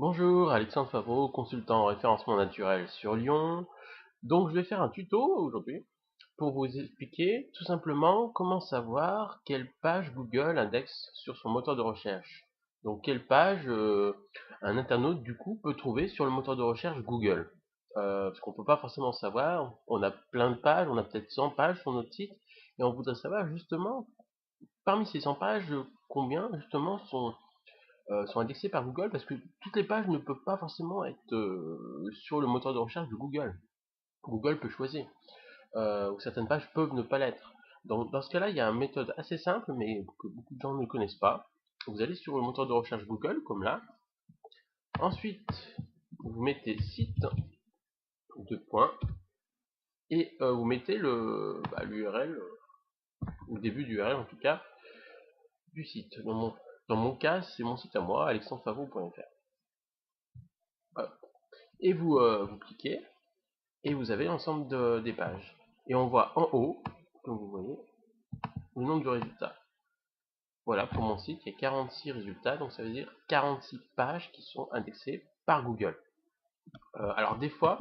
Bonjour, Alexandre Favreau, consultant en référencement naturel sur Lyon. Donc je vais faire un tuto aujourd'hui pour vous expliquer tout simplement comment savoir quelle page Google indexe sur son moteur de recherche. Donc quelle page un internaute du coup peut trouver sur le moteur de recherche Google. Parce qu'on peut pas forcément savoir, on a plein de pages, on a peut-être 100 pages sur notre site, et on voudrait savoir justement parmi ces 100 pages combien justement sont indexées par Google, parce que toutes les pages ne peuvent pas forcément être sur le moteur de recherche de Google. Google peut choisir, ou certaines pages peuvent ne pas l'être. Donc dans ce cas-là, il y a une méthode assez simple, mais que beaucoup de gens ne connaissent pas. Vous allez sur le moteur de recherche Google, comme là. Ensuite, vous mettez site, deux points, et vous mettez l'URL, ou le début d'URL en tout cas, du site. Dans mon cas, c'est mon site à moi, alexandrefavreau.fr. Et vous cliquez, et vous avez l'ensemble des pages. Et on voit en haut, comme vous voyez, le nombre de résultats. Voilà, pour mon site, il y a 46 résultats, donc ça veut dire 46 pages qui sont indexées par Google. Alors des fois,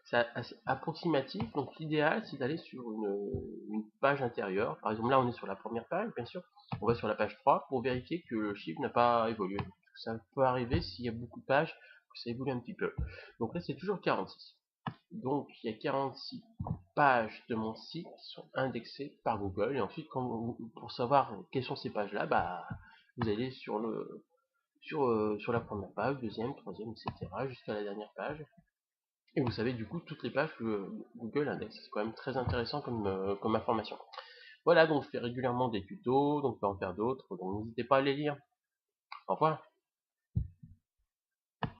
c'est assez approximatif, donc l'idéal c'est d'aller sur une page intérieure. Par exemple, là on est sur la première page, bien sûr. On va sur la page 3 pour vérifier que le chiffre n'a pas évolué. Ça peut arriver s'il y a beaucoup de pages, que ça évolue un petit peu. Donc là c'est toujours 46. Donc il y a 46 pages de mon site qui sont indexées par Google. Et ensuite, pour savoir quelles sont ces pages-là, vous allez sur la première page, deuxième, troisième, etc. jusqu'à la dernière page. Et vous savez du coup toutes les pages que Google indexe. C'est quand même très intéressant comme information. Voilà, donc je fais régulièrement des tutos, donc je peux en faire d'autres, donc n'hésitez pas à les lire. Au revoir.